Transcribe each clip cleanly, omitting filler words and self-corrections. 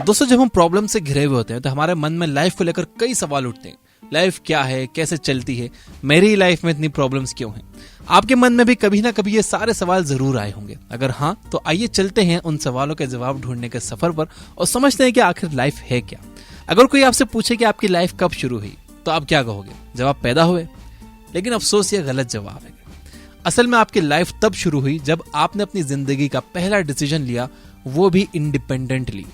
दोस्तों, जब हम प्रॉब्लम से घिरे हुए होते हैं तो हमारे मन में लाइफ को लेकर कई सवाल उठते हैं। लाइफ क्या है, कैसे चलती है, मेरी लाइफ में इतनी प्रॉब्लम्स क्यों हैं? आपके मन में भी कभी ना कभी ये सारे सवाल जरूर आए होंगे। अगर हाँ, तो आइए चलते हैं उन सवालों के जवाब ढूंढने के सफर पर और समझते हैं कि आखिर लाइफ है क्या। अगर कोई आपसे पूछे कि आपकी लाइफ कब शुरू हुई, तो आप क्या कहोगे? जवाब पैदा हुए। लेकिन अफसोस ये गलत जवाब है। असल में आपकी लाइफ तब शुरू हुई जब आपने अपनी जिंदगी का पहला डिसीजन लिया, वो भी इंडिपेंडेंटली।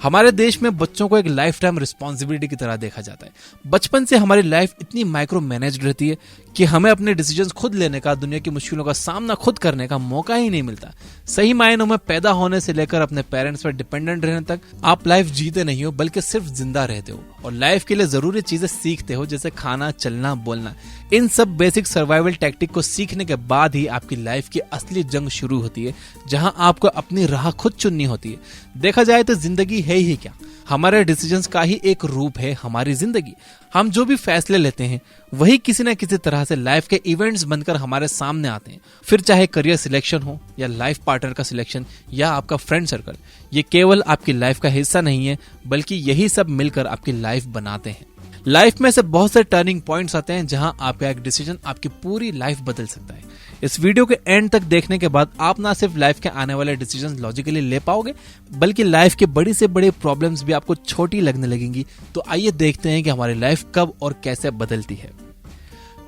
हमारे देश में बच्चों को एक लाइफ टाइम रिस्पॉन्सिबिलिटी की तरह देखा जाता है। बचपन से हमारी लाइफ इतनी माइक्रो मैनेज्ड रहती है कि हमें अपने डिसीजंस खुद लेने का, दुनिया की मुश्किलों का सामना खुद करने का मौका ही नहीं मिलता। सही मायनों में पैदा होने से लेकर अपने पेरेंट्स पर डिपेंडेंट रहने तक आप लाइफ जीते नहीं हो, बल्कि सिर्फ जिंदा रहते हो और लाइफ के लिए जरूरी चीजें सीखते हो, जैसे खाना, चलना, बोलना। इन सब बेसिक सर्वाइवल टैक्टिक को सीखने के बाद ही आपकी लाइफ की असली जंग शुरू होती है, जहां आपको अपनी राह खुद चुननी होती है। देखा जाए तो जिंदगी है ही क्या, हमारे डिसीजंस का ही एक रूप है हमारी जिंदगी। हम जो भी फैसले लेते हैं वही किसी न किसी तरह से लाइफ के इवेंट्स बनकर हमारे सामने आते हैं। फिर चाहे करियर सिलेक्शन हो या लाइफ पार्टनर का सिलेक्शन या आपका फ्रेंड सर्कल, ये केवल आपकी लाइफ का हिस्सा नहीं है, बल्कि यही सब मिलकर आपकी लाइफ बनाते हैं। लाइफ में से बहुत से टर्निंग पॉइंट्स आते हैं जहां आपका एक डिसीजन आपकी पूरी लाइफ बदल सकता है। इस वीडियो के एंड तक देखने के बाद आप ना सिर्फ लाइफ के आने वाले डिसीजंस लॉजिकली ले पाओगे, बल्कि लाइफ की बड़ी से बड़ी प्रॉब्लम्स भी आपको छोटी लगने लगेंगी। तो आइए देखते हैं कि हमारी लाइफ कब और कैसे बदलती है।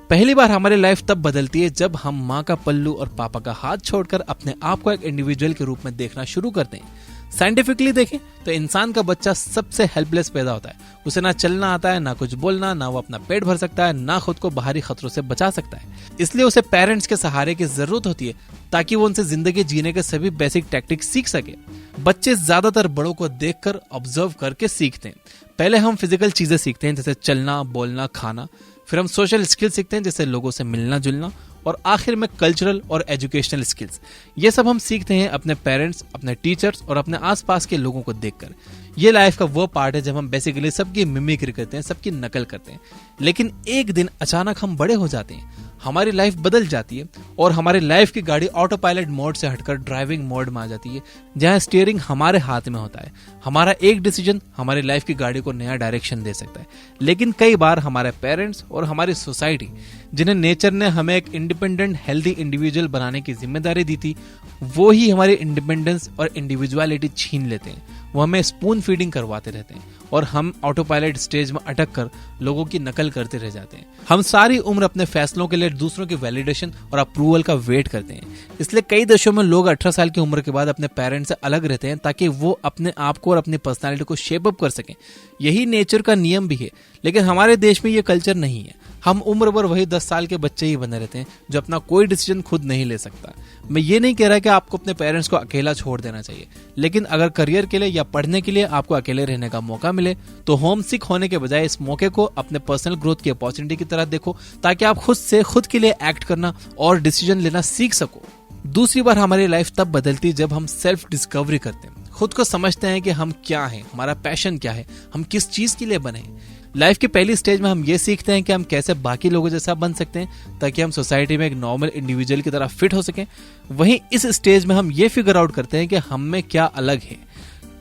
पहली बार हमारी लाइफ तब बदलती है जब हम माँ का पल्लू और पापा का हाथ छोड़कर अपने आप को एक इंडिविजुअल के रूप में देखना शुरू करते हैं। साइंटिफिकली देखें तो इंसान का बच्चा सबसे हेल्पलेस पैदा होता है। उसे ना चलना आता है, ना कुछ बोलना, ना वो अपना पेट भर सकता है, ना खुद को बाहरी खतरों से बचा सकता है। इसलिए उसे पेरेंट्स के सहारे की जरूरत होती है ताकि वो उनसे जिंदगी जीने के सभी बेसिक टैक्टिक्स सीख सके। बच्चे ज्यादातर बड़ों को देखकर, ऑब्जर्व करके सीखते हैं। पहले हम फिजिकल चीजें सीखते हैं, जैसे चलना, बोलना, खाना। फिर हम सोशल स्किल सीखते हैं, जैसे लोगों से मिलना जुलना। और आखिर में कल्चरल और एजुकेशनल स्किल्स। ये सब हम सीखते हैं अपने पेरेंट्स, अपने टीचर्स और अपने आसपास के लोगों को देखकर। ये लाइफ का वो पार्ट है जब हम बेसिकली सबकी मिमिक्री करते हैं, सबकी नकल करते हैं। लेकिन एक दिन अचानक हम बड़े हो जाते हैं, हमारी लाइफ बदल जाती है और हमारी लाइफ की गाड़ी ऑटो पायलट मोड से हटकर ड्राइविंग मोड में आ जाती है, जहां स्टीयरिंग हमारे हाथ में होता है। हमारा एक डिसीजन हमारी लाइफ की गाड़ी को नया डायरेक्शन दे सकता है। लेकिन कई बार हमारे पेरेंट्स और हमारी सोसाइटी, जिन्हें नेचर ने हमें एक इंडिपेंडेंट हेल्दी इंडिविजुअल बनाने की जिम्मेदारी दी थी, वो ही हमारी इंडिपेंडेंस और इंडिविजुअलिटी छीन लेते हैं। वो हमें स्पून फीडिंग करवाते रहते हैं और हम ऑटो पायलट स्टेज में अटक कर लोगों की नकल करते रह जाते हैं। हम सारी उम्र अपने फैसलों के लिए दूसरों की वैलिडेशन और अप्रूवल का वेट करते हैं। इसलिए कई देशों में लोग 18 साल की उम्र के बाद अपने पेरेंट्स से अलग रहते हैं, ताकि वो अपने आप को और अपनी पर्सनालिटी को शेप अप कर सकें। यही नेचर का नियम भी है। लेकिन हमारे देश में ये कल्चर नहीं है। हम उम्र भर वही 10 साल के बच्चे ही बने रहते हैं जो अपना कोई डिसीजन खुद नहीं ले सकता। मैं ये नहीं कह रहा कि आपको अपने पेरेंट्स को अकेला छोड़ देना चाहिए, लेकिन अगर करियर के लिए या पढ़ने के लिए आपको अकेले रहने का मौका मिले, तो होम सिक होने के बजाय इस मौके को अपने पर्सनल ग्रोथ की अपॉर्चुनिटी की तरह देखो, ताकि आप खुद से खुद के लिए एक्ट करना और डिसीजन लेना सीख सको। दूसरी बार हमारी लाइफ तब बदलती जब हम सेल्फ डिस्कवरी करते हैं, खुद को समझते हैं कि हम क्या हैं, हमारा पैशन क्या है, हम किस चीज के लिए बने हैं। लाइफ की पहली स्टेज में हम ये सीखते हैं कि हम कैसे बाकी लोगों जैसा बन सकते हैं, ताकि हम सोसाइटी में एक नॉर्मल इंडिविजुअल की तरह फिट हो सकें। वहीं इस स्टेज में हम ये फिगर आउट करते हैं कि हम में क्या अलग है,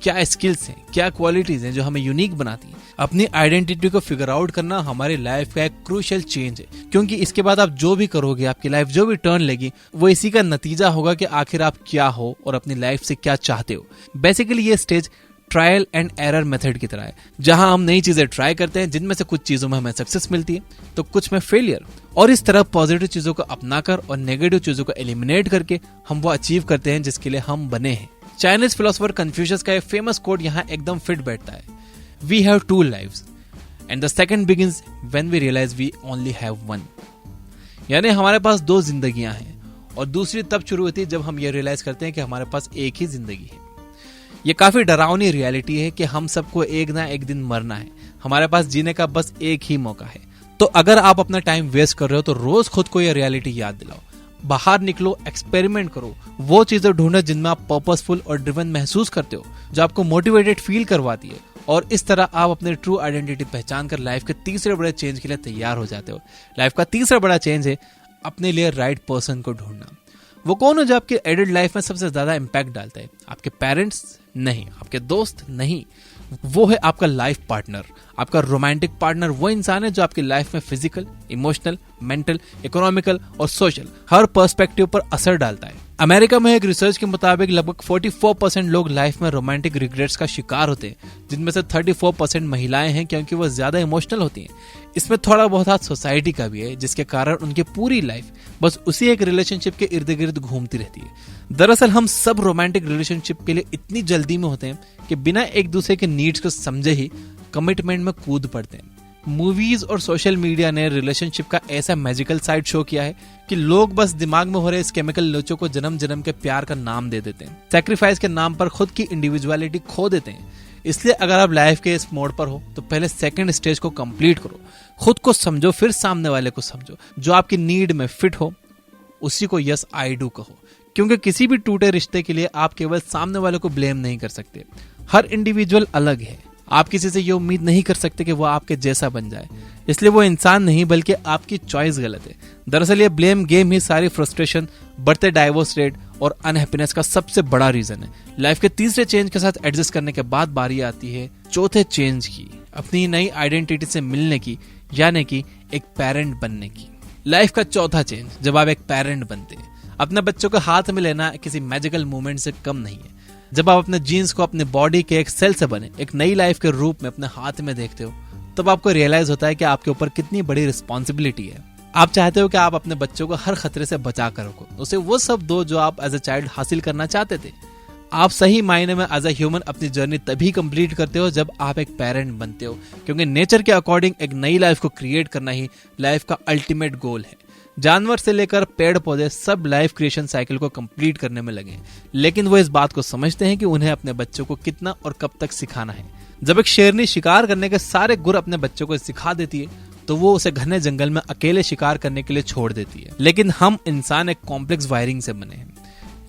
क्या स्किल्स हैं, क्या क्वालिटीज हैं जो हमें यूनिक बनाती हैं। अपनी आइडेंटिटी को फिगर आउट करना हमारी लाइफ का एक क्रूशियल चेंज है, क्योंकि इसके बाद आप जो भी करोगे, आपकी लाइफ जो भी टर्न लेगी, वो इसी का नतीजा होगा कि आखिर आप क्या हो और अपनी लाइफ से क्या चाहते हो। बेसिकली ये stage trial and error method की तरह है, जहां हम नई चीजें ट्राई करते हैं, जिनमें से कुछ चीजों में हमें सक्सेस मिलती है तो कुछ में फेलियर, और इस तरह पॉजिटिव चीजों को अपनाकर और नेगेटिव चीजों को एलिमिनेट करके हम वो अचीव करते हैं जिसके लिए हम बने हैं। चाइनीज फिलोसोफर कन्फ्यूशियस का एक फेमस कोट यहाँ एकदम फिट बैठता है, we have two lives and the second begins when we realise we only have one. यानी हमारे पास दो जिंदगियां हैं और दूसरी तब शुरू होती है जब हम ये रियलाइज करते हैं कि हमारे पास एक ही जिंदगी है। ये काफी डरावनी रियलिटी है कि हम सबको एक ना एक दिन मरना है, हमारे पास जीने का बस एक ही मौका है। तो अगर आप अपना टाइम वेस्ट कर रहे हो तो रोज खुद को ये रियलिटी याद दिलाओ, बाहर निकलो, एक्सपेरिमेंट करो, वो चीजें ढूंढो जिनमें आप पर्पसफुल और ड्रिवन महसूस करते हो, जो आपको मोटिवेटेड फील करवाती है, और इस तरह आप अपने ट्रू आइडेंटिटी पहचान कर लाइफ के तीसरे बड़े चेंज के लिए तैयार हो जाते हो। लाइफ का तीसरा बड़ा चेंज है अपने लिए राइट पर्सन को ढूंढना। वो कौन है जो आपके एडल्ट लाइफ में सबसे ज्यादा इंपैक्ट डालता है? आपके पेरेंट्स नहीं, आपके दोस्त नहीं, वो है आपका लाइफ पार्टनर। आपका रोमांटिक पार्टनर वो इंसान है जो आपकी लाइफ में फिजिकल, इमोशनल, मेंटल, इकोनॉमिकल और सोशल हर पर्सपेक्टिव पर असर डालता है। अमेरिका में एक रिसर्च के मुताबिक लगभग 44% लोग लाइफ में रोमांटिक रिग्रेट्स का शिकार होते हैं, जिनमें से 34% महिलाएं हैं, क्योंकि वो ज्यादा इमोशनल होती हैं। इसमें थोड़ा बहुत हाथ सोसाइटी का भी है, जिसके कारण उनकी पूरी लाइफ बस उसी एक रिलेशनशिप के इर्द गिर्द घूमती रहती है। दरअसल हम सब रोमांटिक रिलेशनशिप के लिए इतनी जल्दी में होते हैं कि बिना एक दूसरे के नीड्स को समझे ही कमिटमेंट में कूद पड़ते हैं। मूवीज और सोशल मीडिया ने रिलेशनशिप का ऐसा मैजिकल साइड शो किया है कि लोग बस दिमाग में हो रहे इस केमिकल लोचों को जन्म जन्म के प्यार का नाम दे देते हैं। सैक्रिफाइस के नाम पर खुद की इंडिविजुअलिटी खो देते हैं। इसलिए अगर आप लाइफ के इस मोड पर हो तो पहले सेकंड स्टेज को कंप्लीट करो, खुद को समझो, फिर सामने वाले को समझो। जो आपकी नीड में फिट हो उसी को यस आई डू कहो, क्योंकि किसी भी टूटे रिश्ते के लिए आप केवल सामने वाले को ब्लेम नहीं कर सकते। हर इंडिविजुअल अलग है। आप किसी से ये उम्मीद नहीं कर सकते कि वो आपके जैसा बन जाए, इसलिए वो इंसान नहीं बल्कि आपकी चॉइस गलत है। दरअसल ये ब्लेम गेम ही सारी फ्रस्ट्रेशन, बढ़ते डाइवोर्स रेट और अनहैप्पीनेस का सबसे बड़ा रीजन है। लाइफ के तीसरे चेंज के साथ एडजस्ट करने के बाद बारी आती है चौथे चेंज की, अपनी नई आइडेंटिटी से मिलने की, यानी कि एक पेरेंट बनने की। लाइफ का चौथा चेंज जब आप एक पेरेंट बनते हैं। अपने बच्चों को हाथ में लेना किसी मैजिकल मूवमेंट से कम नहीं है। जब आप अपने जीन्स को अपने बॉडी के एक सेल से बने एक नई लाइफ के रूप में अपने हाथ में देखते हो, तब आपको रियलाइज होता है कि आपके ऊपर कितनी बड़ी रिस्पॉन्सिबिलिटी है। आप चाहते हो कि आप अपने बच्चों को हर खतरे से बचा कर रखो, उसे वो सब दो जो आप एज अ चाइल्ड हासिल करना चाहते थे। आप सही मायने में एज अ ह्यूमन अपनी जर्नी तभी कंप्लीट करते हो जब आप एक पेरेंट बनते हो, क्योंकि नेचर के अकॉर्डिंग एक नई लाइफ को क्रिएट करना ही लाइफ का अल्टीमेट गोल है। जानवर से लेकर पेड़ पौधे सब लाइफ क्रिएशन साइकिल को कंप्लीट करने में लगे, लेकिन वो इस बात को समझते हैं कि उन्हें अपने बच्चों को कितना और कब तक सिखाना है। जब एक शेरनी शिकार करने के सारे गुर अपने बच्चों को सिखा देती है तो वो उसे घने जंगल में अकेले शिकार करने के लिए छोड़ देती है। लेकिन हम इंसान एक कॉम्प्लेक्स वायरिंग से बने हैं।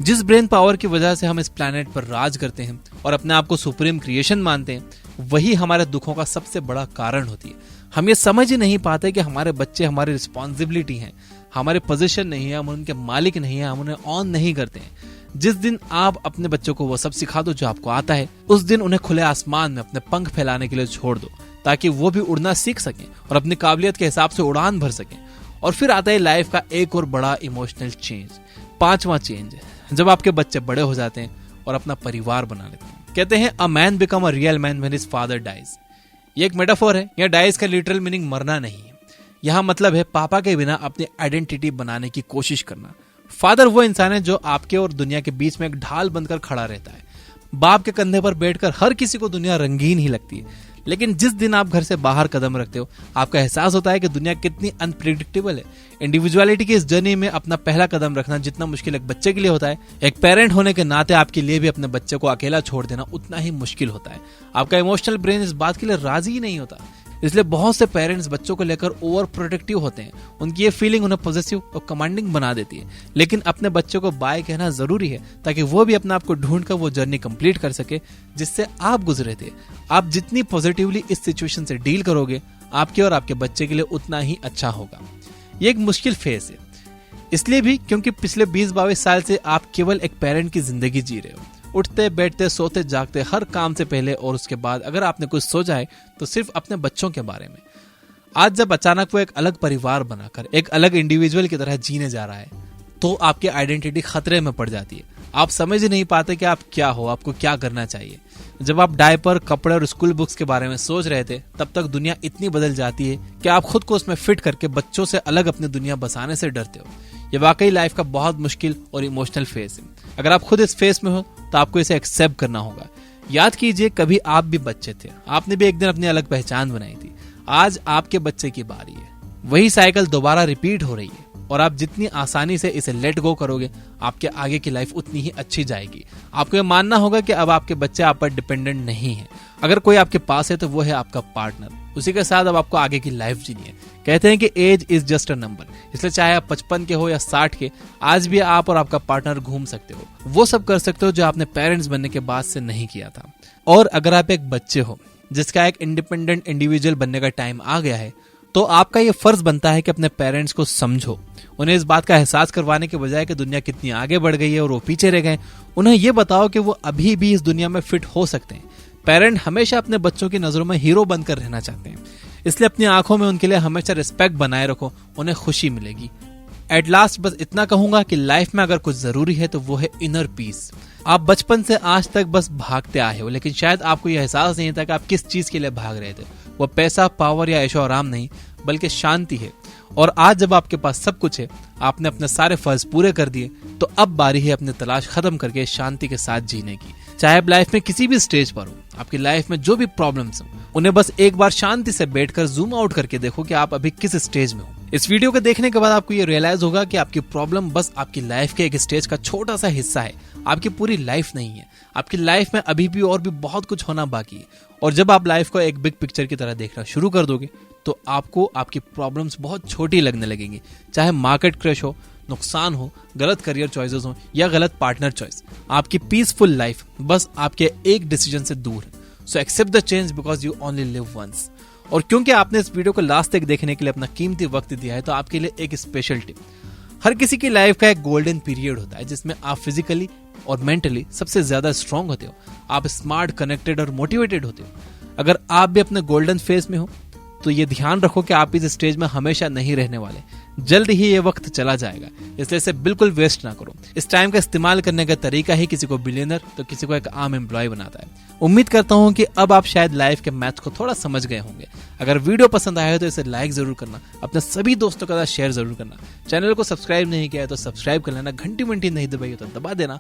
जिस ब्रेन पावर की वजह से हम इस प्लैनेट पर राज करते हैं और अपने आप को सुप्रीम क्रिएशन मानते हैं, वही हमारे दुखों का सबसे बड़ा कारण होती है। हम ये समझ ही नहीं पाते कि हमारे बच्चे हमारी रिस्पॉन्सिबिलिटी हैं, हमारे पोजीशन नहीं है, हम उनके मालिक नहीं है, हम उन्हें ऑन नहीं करते हैं। जिस दिन आप अपने बच्चों को वो सब सिखा दो जो आपको आता है, उस दिन उन्हें खुले आसमान में अपने पंख फैलाने के लिए छोड़ दो, ताकि वो भी उड़ना सीख सकें और अपनी काबिलियत के हिसाब से उड़ान भर सकें। और फिर आता है लाइफ का एक और बड़ा इमोशनल चेंज, पांचवा चेंज, जब आपके बच्चे बड़े हो जाते हैं और अपना परिवार बना लेते हैं। कहते हैं a man become a real man when his father dies. ये एक मेटाफोर है। यह डाइज का लिटरल मीनिंग मरना नहीं है। यहाँ मतलब है पापा के बिना अपनी आइडेंटिटी बनाने की कोशिश करना। फादर वो इंसान है जो आपके और दुनिया के बीच में एक ढाल बनकर खड़ा रहता है। बाप के कंधे पर बैठकर हर किसी को दुनिया रंगीन ही लगती है, लेकिन जिस दिन आप घर से बाहर कदम रखते हो, आपका एहसास होता है कि दुनिया कितनी अनप्रिडिक्टेबल है। इंडिविजुअलिटी की इस जर्नी में अपना पहला कदम रखना जितना मुश्किल एक बच्चे के लिए होता है, एक पेरेंट होने के नाते आपके लिए भी अपने बच्चे को अकेला छोड़ देना उतना ही मुश्किल होता है। आपका इमोशनल ब्रेन इस बात के लिए राजी ही नहीं होता। इसलिए बहुत से पेरेंट्स बच्चों को लेकर ओवर प्रोटेक्टिव होते हैं। उनकी ये फीलिंग उन्हें पॉजिटिव और कमांडिंग बना देती है। लेकिन अपने बच्चों को बाय कहना जरूरी है, ताकि वो भी अपने आप को ढूंढकर वो जर्नी कंप्लीट कर सके जिससे आप गुजरे थे। आप जितनी पॉजिटिवली इस सिचुएशन से डील करोगे, आपके और आपके बच्चे के लिए उतना ही अच्छा होगा। ये एक मुश्किल फेज है, इसलिए भी क्योंकि पिछले 20-22 साल से आप केवल एक पेरेंट की जिंदगी जी रहे हो। उठते बैठते सोते जागते हर काम से पहले और उसके बाद अगर आपने कुछ सोचा है तो सिर्फ अपने बच्चों के बारे में। आज जब अचानक वो एक अलग परिवार बनाकर एक अलग इंडिविजुअल की तरह जीने जा रहा है, तो आपकी आइडेंटिटी खतरे में पड़ जाती है। आप समझ ही नहीं पाते कि आप क्या हो, आपको क्या करना चाहिए। जब आप डायपर, कपड़े और स्कूल बुक्स के बारे में सोच रहे थे, तब तक दुनिया इतनी बदल जाती है कि आप खुद को उसमें फिट करके बच्चों से अलग अपनी दुनिया बसाने से डरते हो। ये वाकई लाइफ का बहुत मुश्किल और इमोशनल फेज है। अगर आप खुद इस फेज में हो तो आपको इसे एक्सेप्ट करना होगा। याद कीजिए, कभी आप भी बच्चे थे, आपने भी एक दिन अपनी अलग पहचान बनाई थी। आज आपके बच्चे की बारी है। वही साइकिल दोबारा रिपीट हो रही है और आप जितनी आसानी से इसे लेट गो करोगे, आपके आगे की लाइफ उतनी ही अच्छी जाएगी। आपको ये मानना होगा कि अब आपके बच्चे आप पर डिपेंडेंट नहीं है। अगर कोई आपके पास है तो वो है आपका पार्टनर। उसी के साथ अब आपको आगे की लाइफ जीनी है। कहते हैं कि age is just a number, इसलिए चाहे आप 55 के हो या 60 के, आज भी आप और आपका पार्टनर घूम सकते हो। वो सब कर सकते हो जो आपने पेरेंट्स बनने के बाद से नहीं किया था। और अगर आप एक बच्चे हो जिसका एक इंडिपेंडेंट इंडिविजुअल बनने का टाइम आ गया है, तो आपका ये फर्ज बनता है कि अपने पेरेंट्स को समझो। उन्हें इस बात का एहसास करवाने के बजाय कि दुनिया कितनी आगे बढ़ गई है और वो पीछे रह गए, उन्हें ये बताओ कि वो अभी भी इस दुनिया में फिट हो सकते हैं। पेरेंट हमेशा अपने बच्चों की नजरों में हीरो बनकर रहना चाहते हैं, इसलिए अपनी आंखों में उनके लिए हमेशा रिस्पेक्ट बनाए रखो, उन्हें खुशी मिलेगी। एट लास्ट बस इतना कहूंगा कि लाइफ में अगर कुछ जरूरी है तो वो है इनर पीस। आप बचपन से आज तक बस भागते आए हो, लेकिन शायद आपको यह एहसास नहीं था कि आप किस चीज के लिए भाग रहे थे। वो पैसा, पावर या ऐशो आराम नहीं, बल्कि शांति है। और आज जब आपके पास सब कुछ है, आपने अपने सारे फर्ज पूरे कर दिए, तो अब बारी है अपनी तलाश खत्म करके शांति के साथ जीने की। चाहे आप लाइफ में किसी भी स्टेज पर हो, आपकी लाइफ में जो भी प्रॉब्लम्स हो, उन्हें बस एक बार शांति से बैठकर जूम आउट करके देखो कि आप अभी किस स्टेज में हो। इस वीडियो को देखने के बाद आपको ये रियलाइज होगा कि आपकी प्रॉब्लम बस आपकी लाइफ के एक स्टेज का छोटा सा हिस्सा है, आपकी पूरी लाइफ नहीं है। आपकी लाइफ में अभी भी और भी बहुत कुछ होना बाकी है। और जब आप लाइफ को एक बिग पिक्चर की तरह देखना शुरू कर दोगे, तो आपको आपकी प्रॉब्लम्स बहुत छोटी लगने लगेंगी। चाहे मार्केट क्रैश हो, नुकसान हो, गलत करियर चॉइसेस हो या गलत पार्टनर चॉइस, आपकी पीसफुल लाइफ बस आपके एक डिसीजन से दूर है। So accept the change because you only live once. और क्योंकि आपने इस वीडियो को लास्ट तक देखने के लिए अपना कीमती वक्त दिया है, तो आपके लिए एक स्पेशल टिप। हर किसी की लाइफ का एक गोल्डन पीरियड होता है जिसमें आप फिजिकली और मेंटली सबसे ज्यादा स्ट्रांग होते हो, आप स्मार्ट, कनेक्टेड और मोटिवेटेड होते हो। अगर आप भी अपने गोल्डन फेज में हो, तो ये ध्यान रखो कि आप इस स्टेज में हमेशा नहीं रहने वाले। जल्द ही ये वक्त चला जाएगा, इसलिए इसे बिल्कुल वेस्ट ना करो। इस टाइम का इस्तेमाल करने का तरीका ही किसी को बिलियनर तो किसी को एक आम एम्प्लॉय बनाता है। उम्मीद करता हूँ कि अब आप शायद लाइफ के मैथ को थोड़ा समझ गए होंगे। अगर वीडियो पसंद आया है तो इसे लाइक जरूर करना, अपने सभी दोस्तों के साथ शेयर जरूर करना। चैनल को सब्सक्राइब नहीं किया है तो सब्सक्राइब कर लेना, घंटी वंटी नहीं दबाई तो दबा देना।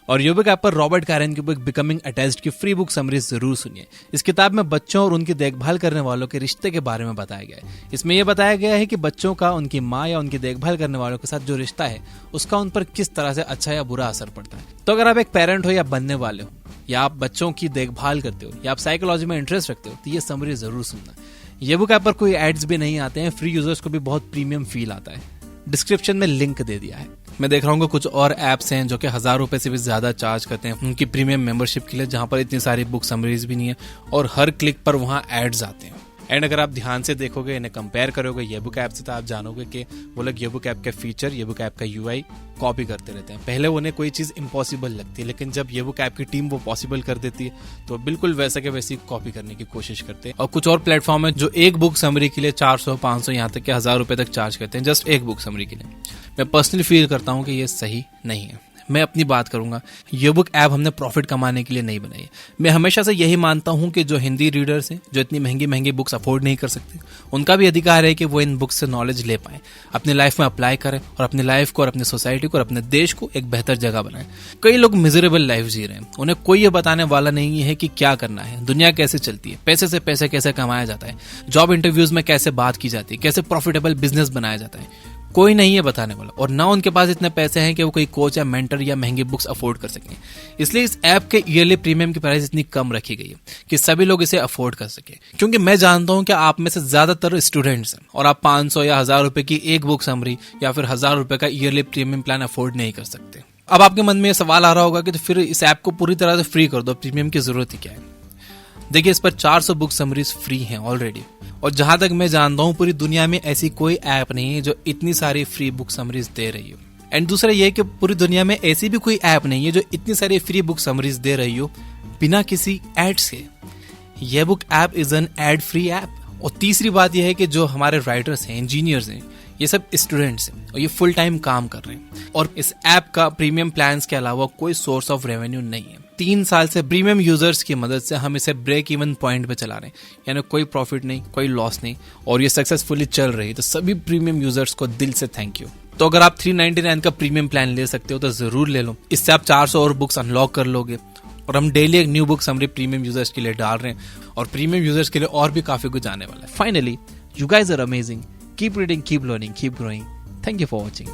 और यूबुक ऐप पर रॉबर्ट कैरन की बुक बिकमिंग अटैच्ड की फ्री बुक समरी जरूर सुनिए। इस किताब में बच्चों और उनकी देखभाल करने वालों के रिश्ते के बारे में बताया गया है। इसमें यह बताया गया है कि बच्चों का उनकी माँ या उनकी देखभाल करने वालों के साथ जो रिश्ता है, उसका उन पर किस तरह से अच्छा या बुरा असर पड़ता है। तो अगर आप एक पेरेंट हो या बनने वाले हो, या आप बच्चों की देखभाल करते हो, या आप साइकोलॉजी में इंटरेस्ट रखते हो, तो ये समरी जरूर सुनना। ये बुक ऐप पर कोई एड्स भी नहीं आते हैं, फ्री यूजर्स को भी बहुत प्रीमियम फील आता है। डिस्क्रिप्शन में लिंक दे दिया है। मैं देख रहा हूँ कुछ और ऐप्स हैं जो कि 1000 रुपए से भी ज्यादा चार्ज करते हैं उनकी प्रीमियम मेंबरशिप के लिए, जहां पर इतनी सारी बुक समरीज भी नहीं है और हर क्लिक पर वहां एड्स आते हैं। एंड अगर आप ध्यान से देखोगे, इन्हें कंपेयर करोगे ये बुक ऐप से, तो आप जानोगे कि वो लोग ये बुक ऐप के फीचर, ये बुक ऐप का यूआई कॉपी करते रहते हैं। पहले उन्हें कोई चीज इम्पॉसिबल लगती है, लेकिन जब ये बुक ऐप की टीम वो पॉसिबल कर देती है, तो बिल्कुल वैसा के वैसी कॉपी करने की कोशिश करते हैं। और कुछ और प्लेटफॉर्म है जो एक बुक समरी के लिए 400, 500, यहाँ तक कि 1000 रुपए तक चार्ज करते हैं जस्ट एक बुक समरी के लिए। मैं पर्सनली फील करता हूँ कि ये सही नहीं है। मैं अपनी बात करूंगा, ये बुक ऐप हमने प्रॉफिट कमाने के लिए नहीं बनाई है। मैं हमेशा से यही मानता हूं कि जो हिंदी रीडर्स हैं, जो इतनी महंगी महंगी बुक्स अफोर्ड नहीं कर सकते, उनका भी अधिकार है कि वो इन बुक्स से नॉलेज ले पाएं, अपनी लाइफ में अप्लाई करें और अपनी लाइफ को और अपनी सोसाइटी को और अपने देश को एक बेहतर जगह बनाएं। कई लोग मिजरेबल लाइफ जी रहे हैं, उन्हें कोई ये बताने वाला नहीं है कि क्या करना है, दुनिया कैसे चलती है, पैसे से पैसे कैसे कमाया जाता है, जॉब इंटरव्यूज में कैसे बात की जाती है, कैसे प्रॉफिटेबल बिजनेस बनाया जाता है। कोई नहीं है बताने वाला, और ना उनके पास इतने पैसे हैं कि वो कोई कोच या मेंटर या महंगी बुक्स अफोर्ड कर सकें। इसलिए इस ऐप के ईयरली प्रीमियम की प्राइस इतनी कम रखी गई है कि सभी लोग इसे अफोर्ड कर सके। क्योंकि मैं जानता हूं कि आप में से ज्यादातर स्टूडेंट्स हैं और आप 500 या 1000 रुपए की एक बुक समरी या फिर 1000 रुपए का ईयरली प्रीमियम प्लान अफोर्ड नहीं कर सकते। अब आपके मन में यह सवाल आ रहा होगा कि तो फिर इस ऐप को पूरी तरह से फ्री कर दो, प्रीमियम की जरूरत ही क्या है। देखिए, इस पर 400 बुक समरीज फ्री हैं ऑलरेडी, और जहां तक मैं जानता हूं पूरी दुनिया में ऐसी कोई ऐप नहीं है जो इतनी सारी फ्री बुक समरीज दे रही हो। एंड दूसरा ये कि पूरी दुनिया में ऐसी भी कोई ऐप नहीं है जो इतनी सारी फ्री बुक समरीज दे रही हो बिना किसी एड्स के। ये book app is an ad free app. और तीसरी बात यह है कि जो हमारे राइटर्स हैं, इंजीनियर्स हैं, ये सब स्टूडेंट्स हैं और ये फुल टाइम काम कर रहे हैं, और इस ऐप का प्रीमियम प्लान्स के अलावा कोई सोर्स ऑफ रेवेन्यू नहीं है। 3 साल से प्रीमियम यूजर्स की मदद से हम इसे ब्रेक इवन पॉइंट पे चला रहे हैं, यानी कोई प्रॉफिट नहीं, कोई लॉस नहीं, और ये सक्सेसफुली चल रही है। तो सभी प्रीमियम यूजर्स को दिल से थैंक यू। तो अगर आप 399 का प्रीमियम प्लान ले सकते हो तो जरूर ले लो। इससे आप 400 और बुक्स अनलॉक कर लोगे, और हम डेली एक new book summary premium users के लिए डाल रहे हैं, और प्रीमियम यूजर्स के लिए और भी काफी कुछ आने वाला है। Finally, you guys are amazing. Keep reading, keep learning, keep growing. Thank you for watching.